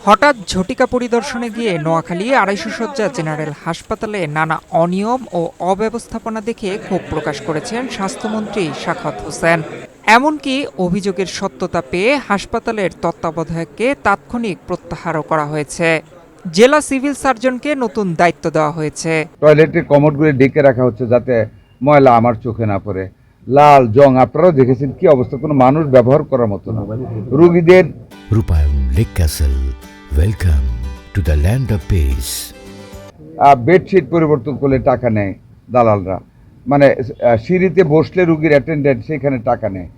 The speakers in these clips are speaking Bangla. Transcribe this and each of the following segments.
হঠাৎ ঝটিকা পরিদর্শনে গিয়ে নোয়াখালী ২৫০ শয্যা জেনারেল হাসপাতালে নানা অনিয়ম ও অব্যবস্থাপনা দেখে ক্ষোভ প্রকাশ করেছেন স্বাস্থ্যমন্ত্রী সাখাওয়াত হোসেন। এমনকি অভিযোগের সত্যতা পেয়ে হাসপাতালের তত্ত্বাবধায়ককে তাৎক্ষণিক প্রত্যাহারও করা হয়েছে। জেলা সিভিল সার্জনকে নতুন দায়িত্ব দেওয়া হয়েছে। টয়লেটের কমোডগুলি ডেকে রাখা হচ্ছে যাতে ময়লা আমার চোখে না পড়ে। লাল জং আপনারাও দেখেছেন কি অবস্থা, কোনো মানুষ ব্যবহার করার মতো না। রোগীদের রূপায়ণ lake castle, welcome to the land of piece. Bedsheet পরিবর্তন করলে টাকা নেয় দালালরা, মানে সিঁড়িতে বসলে রোগীর অ্যাটেন্ডেন্ট সেখানে টাকা নেয়।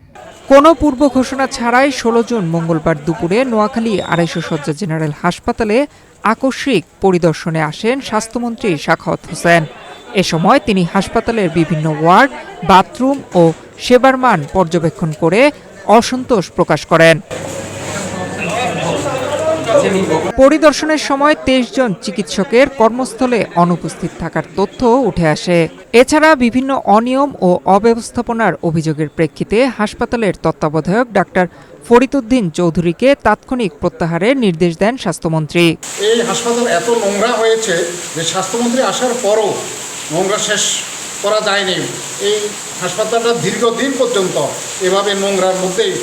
কোনো পূর্ব ঘোষণা ছাড়াই ১৬ জুন মঙ্গলবার দুপুরে নোয়াখালী ২৫০ শয্যা জেনারেল হাসপাতালে আকস্মিক পরিদর্শনে আসেন স্বাস্থ্যমন্ত্রী সাখাওয়াত হোসেন। এ সময় তিনি হাসপাতালের বিভিন্ন ওয়ার্ড, বাথরুম ও সেবার মান পর্যবেক্ষণ করে অসন্তোষ প্রকাশ করেন। পরিদর্শনের সময় ২৩ জন চিকিৎসকের কর্মস্থলে অনুপস্থিত থাকার তথ্য উঠে আসে। এছাড়া বিভিন্ন অনিয়ম ও অব্যবস্থাপনার অভিযোগের প্রেক্ষিতে হাসপাতালের তত্ত্বাবধায়ক ডাক্তার ফরিদউদ্দিন চৌধুরীকে তাৎক্ষণিক প্রত্যাহারের নির্দেশ দেন স্বাস্থ্যমন্ত্রী। এই হাসপাতাল এত নোংরা হয়েছে যে স্বাস্থ্যমন্ত্রী আসার পরও নোংরা শেষ করা যায়নি। এই হাসপাতালটা দীর্ঘদিন পর্যন্ত এভাবে নোংরার মধ্যেই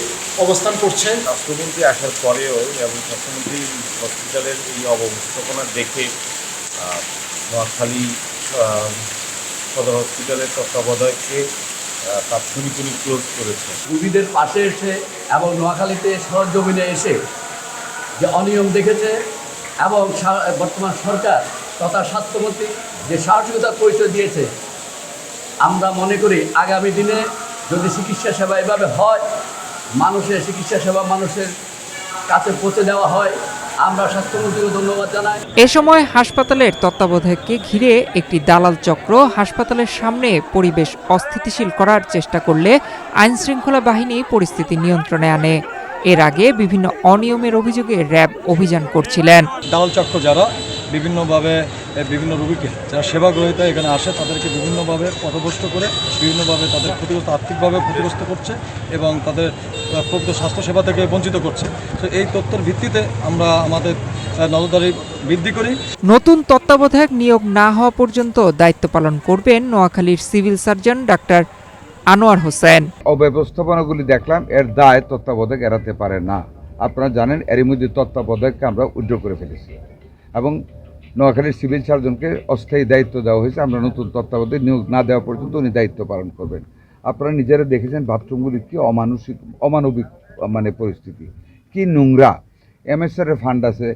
অবস্থান করছে। স্বাস্থ্যমন্ত্রী আসার পরেও এবং স্বাস্থ্যমন্ত্রী হসপিটালের এই অব্যবস্থাপনা দেখে নোয়াখালী সদর হসপিটালের তত্ত্বাবধায়ককে তাৎক্ষণিক ক্লোজ করেছে। রোগীদের পাশে এসে এবং নোয়াখালীতে সরজমিনে এসে যে অনিয়ম দেখেছে এবং বর্তমান সরকার তথা স্বাস্থ্যমন্ত্রী যে সাহসিকতার পরিচয় দিয়েছে, আমরা মনে করি আগামী দিনে যদি চিকিৎসা সেবা এভাবে হয়, মানুষের চিকিৎসা সেবা মানুষের কাছে পৌঁছে দেওয়া হয়, আমরা স্বাস্থ্যমন্ত্রীকে ধন্যবাদ জানাই। এ সময় হাসপাতালের তত্ত্বাবধায়ককে ঘিরে একটি দালাল চক্র হাসপাতালের সামনে পরিবেশ অস্থিতিশীল করার চেষ্টা করলে আইনশৃঙ্খলা বাহিনী পরিস্থিতি নিয়ন্ত্রণে আনে। এর আগে বিভিন্ন অনিয়মের অভিযোগে র্যাব অভিযান করছিলেন। দালাল চক্র যারা বিভিন্নভাবে বিভিন্ন রোগীকে যারা সেবা গ্রহীতা এখানে আসে তাদেরকে বিভিন্নভাবে পথভ্রষ্ট করে বিভিন্নভাবে তাদের ক্ষতিগ্রস্ত আর্থিকভাবে ক্ষতিগ্রস্ত করছে এবং তাদের প্রকৃত স্বাস্থ্যসেবা থেকে বঞ্চিত করছে। তো এই তথ্যের ভিত্তিতে আমরা আমাদের নজরদারি বৃদ্ধি করি। নতুন তত্ত্বাবধায়ক নিয়োগ না হওয়া পর্যন্ত দায়িত্ব পালন করবেন নোয়াখালীর civil surgeon doctor Anwar Hossain. অব্যবস্থাপনাগুলি দেখলাম, এর দায় তত্ত্বাবধায়ক এড়াতে পারে না। আপনারা জানেন এরই মধ্যে তত্ত্বাবধায়ককে আমরা উইথড্র করে ফেলেছি এবং নোয়াখালীর সিভিল সার্জনকে অস্থায়ী দায়িত্ব দেওয়া হয়েছে। আমরা নতুন তত্ত্বাবধায়ক নিয়োগ না দেওয়া পর্যন্ত উনি দায়িত্ব পালন করবেন। আপনারা নিজেরা দেখেছেন বাথরুমগুলি কি অমানবিক মানে পরিস্থিতি, কি নোংরা। এমএসআরের ফান্ড আছে,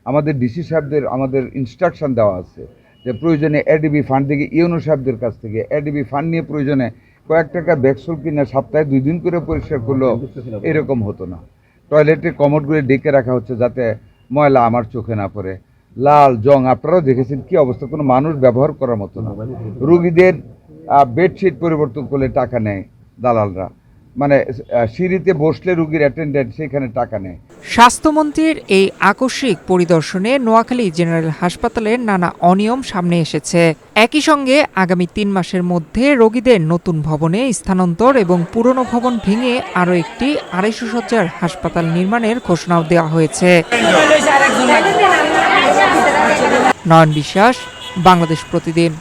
আমাদের ডিসি সাহেবদের আমাদের ইনস্ট্রাকশন দেওয়া আছে যে প্রয়োজনে এডিবি ফান্ড থেকে ইউনো সাহেবদের কাছ থেকে এডিবি ফান্ড নিয়ে প্রয়োজনে কয়েক টাকা ব্যাগসুল কিনে সপ্তাহে 2 দিন করে পরিষ্কার করলেও এরকম হতো না। টয়লেটের কমোডগুলি ডেকে রাখা হচ্ছে যাতে ময়লা আমার চোখে না পড়ে। লাল জং আপনারাও দেখেছেন কি অবস্থা, কোনো মানুষ ব্যবহার করার মতো না। রোগীদের বেডশিট পরিবর্তন করলে টাকা নেয় দালালরা, মানে সিঁড়িতে বসলে রোগীর অ্যাটেন্ডেন্ট সেখানে টাকা নেয়। স্বাস্থ্যমন্ত্রীর এই আকস্মিক পরিদর্শনে নোয়াখালী জেনারেল হাসপাতালের নানা অনিয়ম সামনে এসেছে। একই সঙ্গে আগামী 3 মাসের মধ্যে রোগীদের নতুন ভবনে স্থানান্তর এবং পুরনো ভবন ভেঙে আরও একটি ২৫০ শয্যার হাসপাতাল নির্মাণের ঘোষণাও দেওয়া হয়েছে। নয়ন বিশ্বাস, বাংলাদেশ প্রতিদিন।